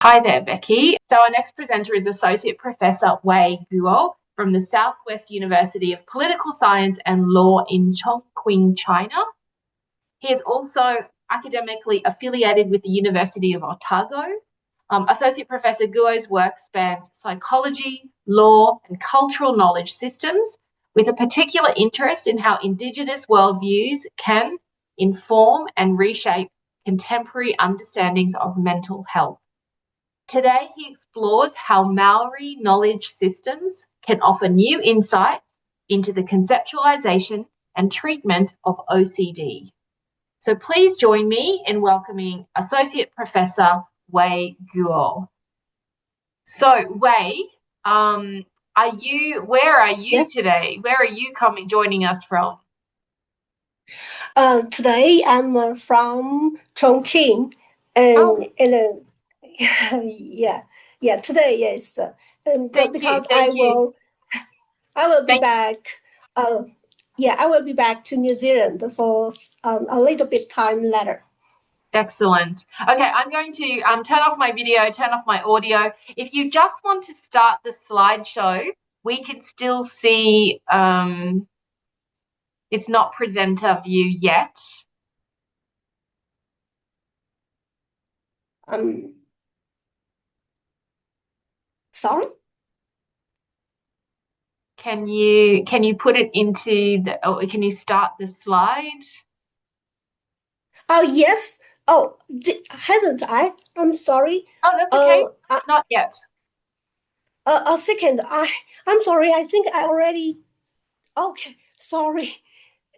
Hi there, Becky. So our next presenter is Associate Professor Wei Guo from the Southwest University of Political Science and Law in Chongqing, China. He is also academically affiliated with the University of Otago. Associate Professor Guo's work spans psychology, law, and cultural knowledge systems, with a particular interest in how Indigenous worldviews can inform and reshape contemporary understandings of mental health. Today, he explores how Maori knowledge systems can offer new insights into the conceptualization and treatment of OCD. So please join me in welcoming Associate Professor Wei Guo. So Wei, where are you today? Where are you joining us from? Today I'm from Chongqing, and today is because thank you. I will be back. I will be back to New Zealand for a little bit time later. Excellent. Okay, I'm going to turn off my video, turn off my audio. If you just want to start the slideshow, we can still see it's not presenter view yet. Sorry? Can you put it into the, or can you start the slide? Oh, yes. Oh, haven't I? I'm sorry. Oh, that's okay. Not yet. A second. I'm sorry. I think I already. Okay. Sorry.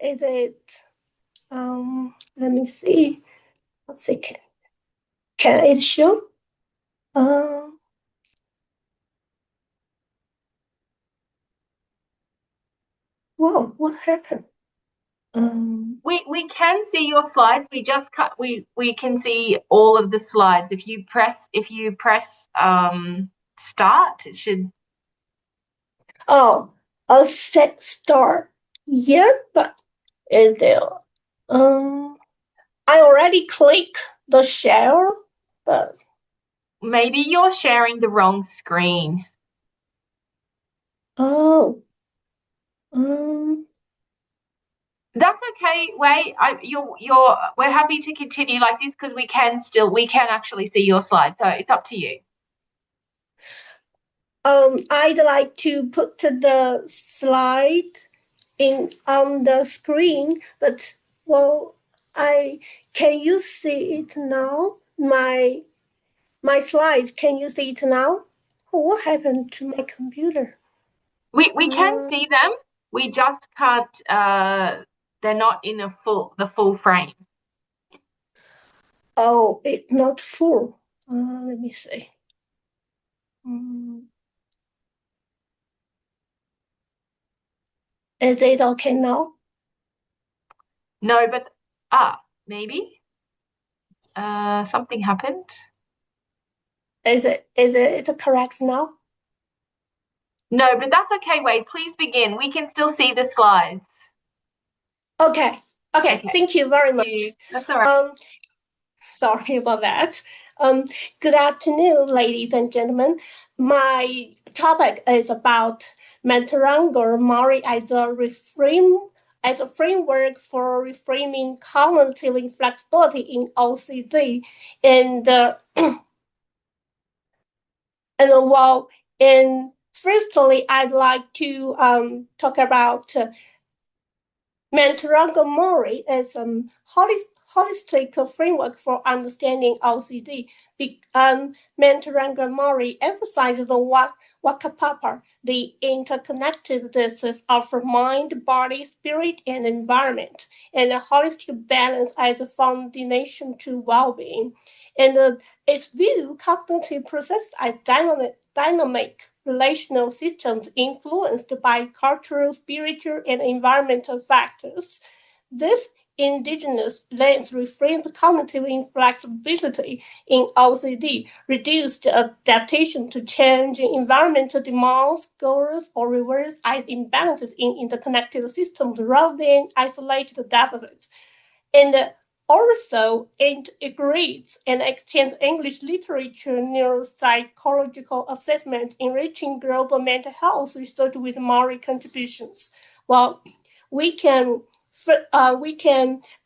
Is it? Let me see. A second. Can it show? Whoa, what happened? We can see your slides. We just we can see all of the slides. If you press start, it should. Oh, a set start. Yeah, but is there? I already click the share, but Maybe you're sharing the wrong screen. Oh. That's okay. Wei, we're happy to continue like this because we can actually see your slide. So it's up to you. I'd like to put the slide on the screen, but can you see it now? My slides, can you see it now? What happened to my computer? We can see them. We just can't. They're not in the full frame. Oh, it's not full. Let me see. Is it okay now? No, but maybe something happened. Is it correct now? No, but that's okay, Wei. Please begin. We can still see the slides. Okay. Thank you very much. That's all right. Sorry about that. Good afternoon, ladies and gentlemen. My topic is about Maturanga Maori as a framework for reframing cognitive inflexibility in OCD, firstly, I'd like to talk about Maturanga Maori as a holistic framework for understanding OCD. Maturanga Maori emphasizes the Wakapapa, the interconnectedness of mind, body, spirit, and environment, and a holistic balance as a foundation to well-being. And its view cognitive processes as dynamic relational systems influenced by cultural, spiritual, and environmental factors. This indigenous lens reframes cognitive inflexibility in OCD, reduced adaptation to changing environmental demands, goals, or reverse imbalances in interconnected systems rather than isolated deficits. And also integrates and extends English literature neuropsychological assessment, enriching global mental health research with Maury contributions. Well, we can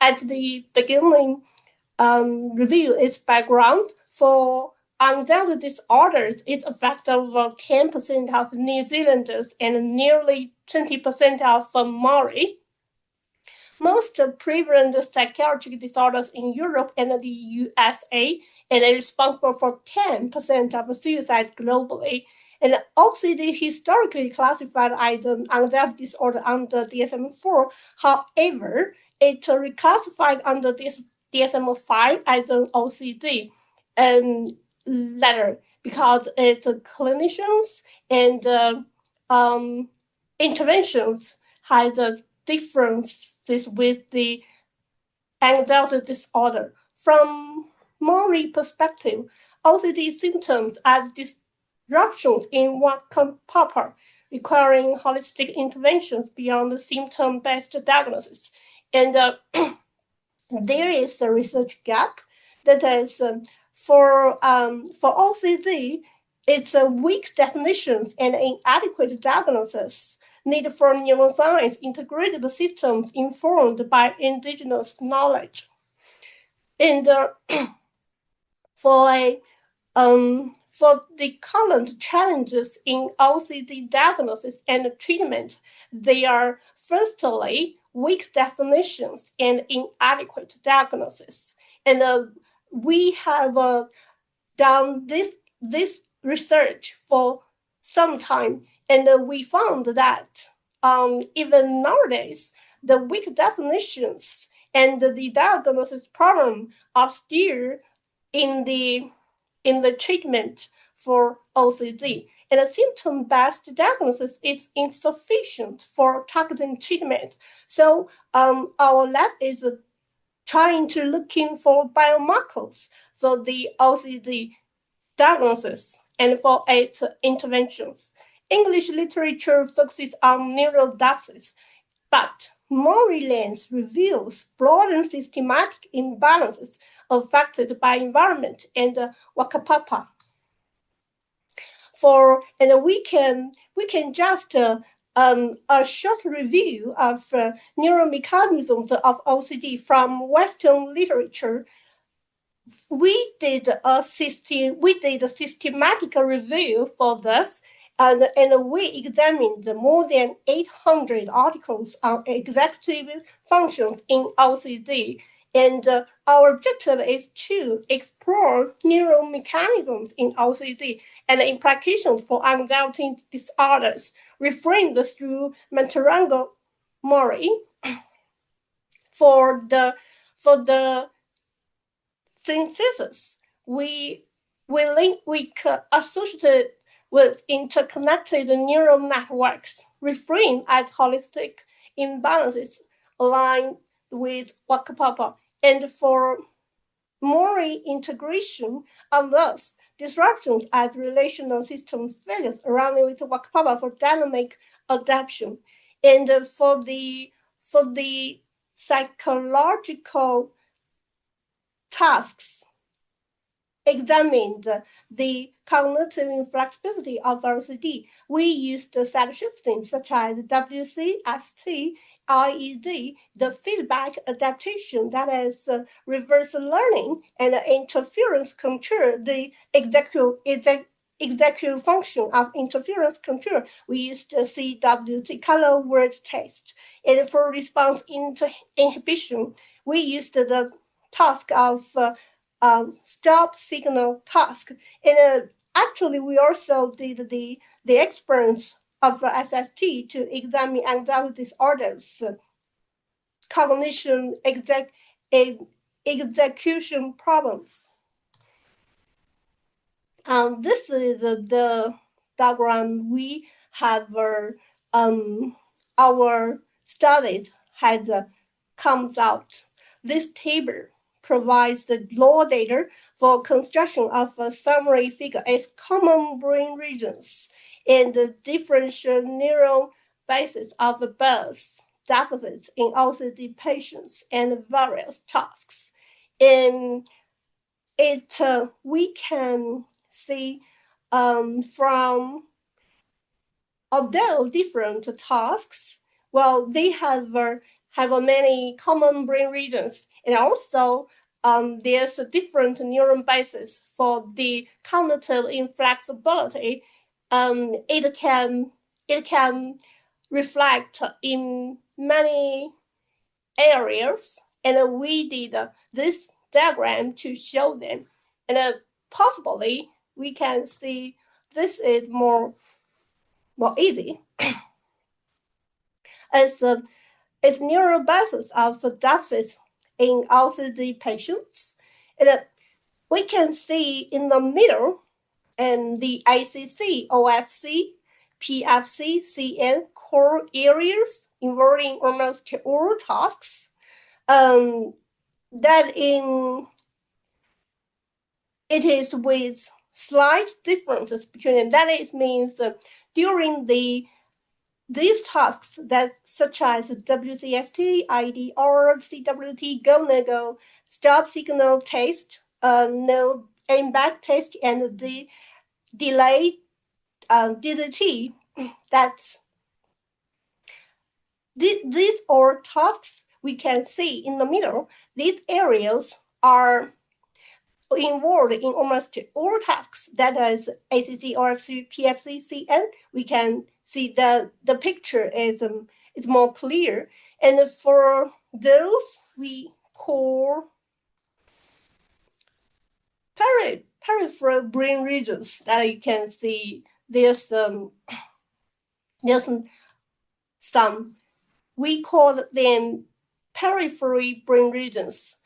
at the beginning review its background. For anxiety disorders, it affects over 10% of New Zealanders and nearly 20% of Maori. Most prevalent psychiatric disorders in Europe and the USA, and are responsible for 10% of suicides globally. And OCD historically classified as an anxiety disorder under DSM-4. However, it reclassified under DSM-5 as an OCD later because its clinicians and interventions had a differences with the anxiety disorder. From Maury perspective, OCD symptoms as disruptions in work-purpose, requiring holistic interventions beyond the symptom-based diagnosis. And there is a research gap that is for OCD, it's a weak definitions and inadequate diagnosis need for neuroscience integrated systems informed by indigenous knowledge. And for the current challenges in OCD diagnosis and treatment, they are firstly weak definitions and inadequate diagnosis. And we have done this research for some time, and we found that even nowadays, the weak definitions and the diagnosis problem are still in the treatment for OCD. And a symptom-based diagnosis is insufficient for targeting treatment. So our lab is trying to looking for biomarkers for the OCD diagnosis and for its interventions. English literature focuses on neural deficits, but Maury lens reveals broad and systematic imbalances affected by environment and wakapapa. And we can just a short review of neuromechanisms of OCD from Western literature. We did a systematic review for this, and we examined more than 800 articles on executive functions in OCD. And our objective is to explore neuromechanisms in OCD and implications for anxiety disorders, reframed through Maturanga Mori. For the synthesis, we associated with interconnected neural networks, reframed as holistic imbalances aligned with wakapapa, and for Mori integration, and thus disruptions as relational system failures around with wakapapa for dynamic adaptation. And for the psychological tasks, examined the cognitive inflexibility of OCD. We used set shifting such as WCST, IED, the feedback adaptation, that is reverse learning, and interference control, the executive function of interference control. We used the CWT, color word test. And for response inhibition, we used the task of stop signal task. And actually, we also did the experiments of SST to examine anxiety disorders, cognition execution problems. This is the diagram we have. Our studies has comes out. This table provides the raw data for construction of a summary figure as common brain regions and the differential neural basis of birth deficits in OCD patients and various tasks. And we can see from although different tasks, well, they have many common brain regions, and also there's a different neuron basis for the cognitive inflexibility. It can reflect in many areas, and we did this diagram to show them, and possibly we can see this is more easy as its neural basis of deficits in LCD patients. And we can see in the middle and the ACC, OFC, PFC, CN core areas involving almost all tasks. That in it is with slight differences between, that it means during these tasks that such as WCST, IDR, CWT, go no go, stop signal test, no aim back test, and the delay DDT. That's these are tasks we can see in the middle. These areas are involved in almost all tasks, that is ACC, RFC, PFC, CN. We can see the picture is more clear. And for those we call peripheral brain regions, that you can see there's some we call them periphery brain regions,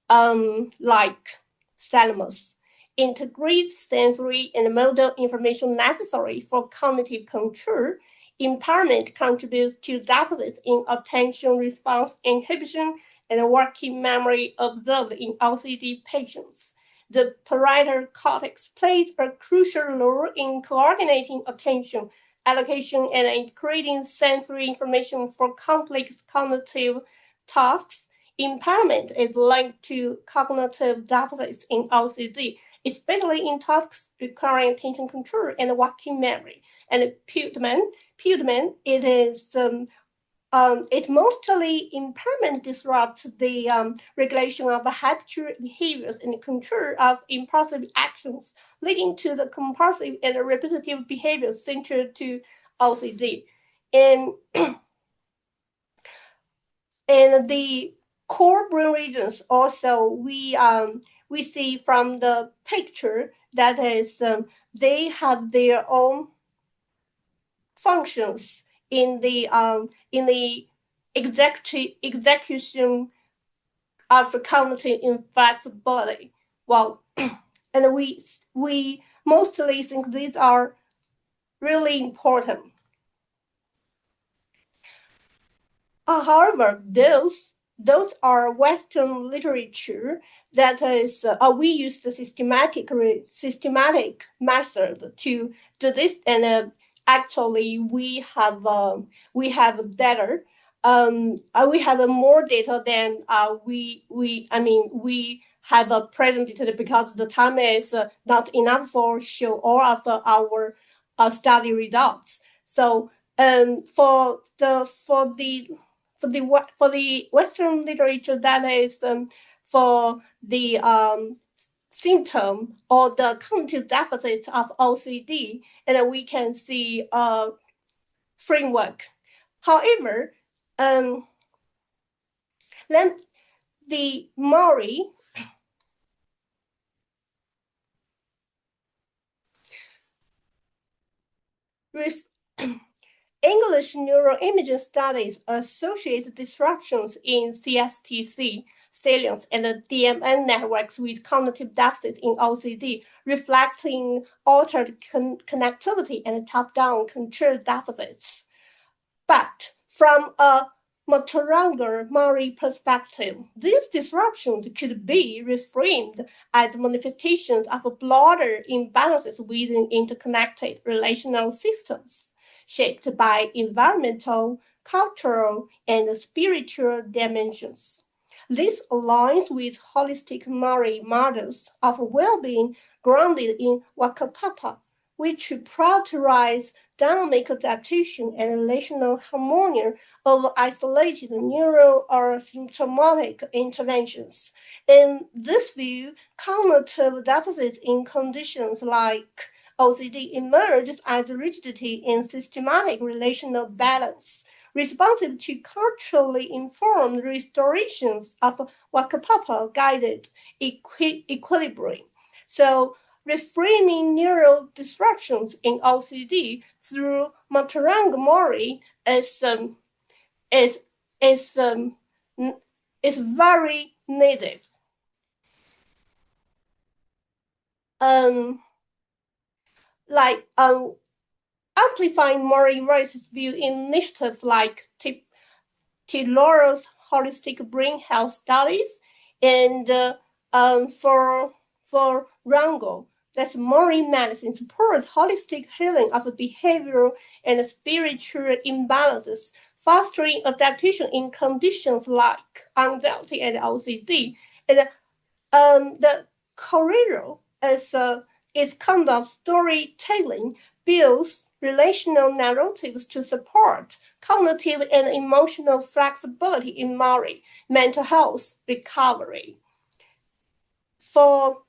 like thalamus, integrates sensory and motor information necessary for cognitive control. Impairment contributes to deficits in attention response inhibition and working memory observed in LCD patients. The parietal cortex plays a crucial role in coordinating attention, allocation, and integrating sensory information for complex cognitive tasks. Impairment is linked to cognitive deficits in LCD, especially in tasks requiring attention control and working memory. And Putman, it is it mostly impairment disrupts the regulation of habitual behaviors and control of impulsive actions, leading to the compulsive and repetitive behaviors central to LCD. And the core brain regions also we see from the picture that is they have their own functions in the execution of cognitive inflexibility. Well, and we mostly think these are really important. However, those are Western literature that is we use the systematic method to do this, and actually we have data. We have more data than we have presented, because the time is not enough for show all of our study results. So for the Western literature, that is for the symptom or the cognitive deficits of OCD, and we can see a framework. However, then the Mori English neuroimaging studies associate disruptions in CSTC salience and DMN networks with cognitive deficits in OCD, reflecting altered connectivity and top-down control deficits. But from a Matorangar-Mari perspective, these disruptions could be reframed as manifestations of broader imbalances within interconnected relational systems, shaped by environmental, cultural, and spiritual dimensions. This aligns with holistic Maori models of well-being grounded in Wakapapa, which prioritize dynamic adaptation and relational harmony over isolated neuro or symptomatic interventions. In this view, cognitive deficits in conditions like OCD emerges as rigidity in systematic relational balance, responsive to culturally informed restorations of Wakapapa-guided equilibrium. So, reframing neural disruptions in OCD through Mataranga Mori is, is, um, is very needed. Like amplifying Mori Rice's view in initiatives like Laura's holistic brain health studies and for Rango, that's Mori medicine supports holistic healing of behavioral and spiritual imbalances, fostering adaptation in conditions like anxiety and OCD. And the corridor is kind of storytelling, builds relational narratives to support cognitive and emotional flexibility in Maori mental health recovery. For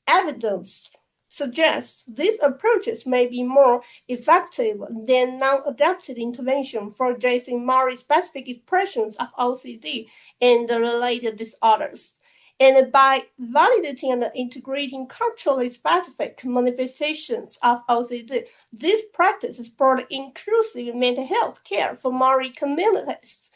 evidence suggests these approaches may be more effective than non-adapted intervention for addressing Maori-specific expressions of OCD and the related disorders. And by validating and integrating culturally specific manifestations of OCD, this practice support inclusive mental health care for Maori communities.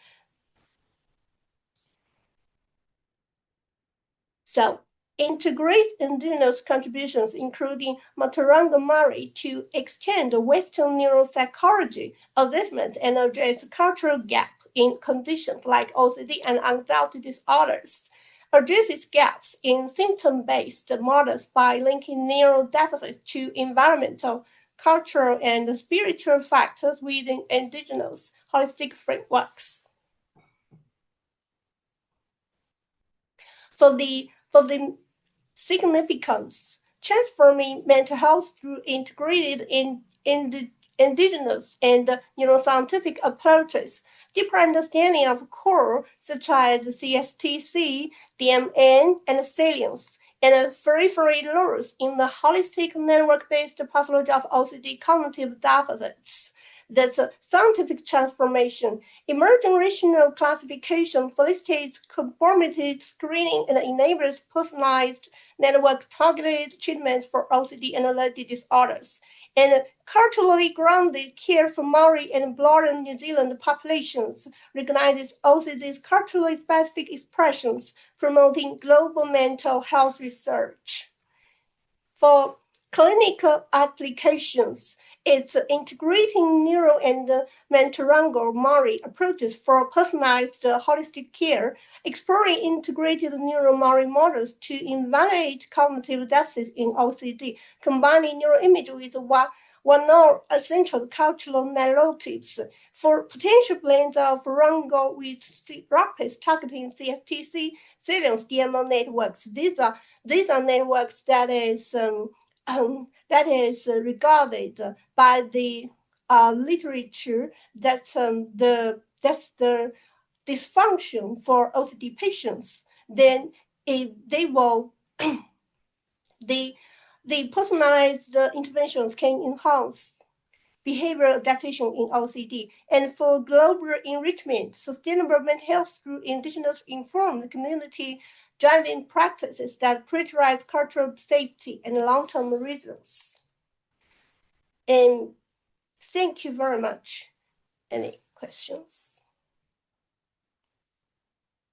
So, integrate indigenous contributions, including Mataranga Mari, to extend Western neuropsychology assessment and address cultural gap in conditions like OCD and anxiety disorders. Addresses gaps in symptom-based models by linking neural deficits to environmental, cultural, and spiritual factors within indigenous holistic frameworks. For the significance, transforming mental health through integrated indigenous and neuroscientific approaches, deeper understanding of core such as CSTC, DMN, and salience, and periphery roles in the holistic network-based pathology of OCD cognitive deficits. That's a scientific transformation. Emerging rational classification facilitates conformity screening and enables personalized network-targeted treatment for OCD and related disorders. And culturally grounded care for Maori and broader New Zealand populations recognizes OCD's culturally specific expressions, promoting global mental health research. For clinical applications, it's integrating neuro and Mantarango Maori approaches for personalized holistic care, exploring integrated neuro Maori models to evaluate cognitive deficits in OCD, combining neuroimage with one or essential cultural narratives for potential blends of Rango with therapies targeting CSTC, salience DMO networks. These are networks that is regarded by the literature that's the dysfunction for OCD patients. Then they will the personalized interventions can enhance behavioral adaptation in OCD, and for global enrichment, sustainable mental health through indigenous informed community driving practices that prioritize cultural safety and long-term reasons. And thank you very much. Any questions?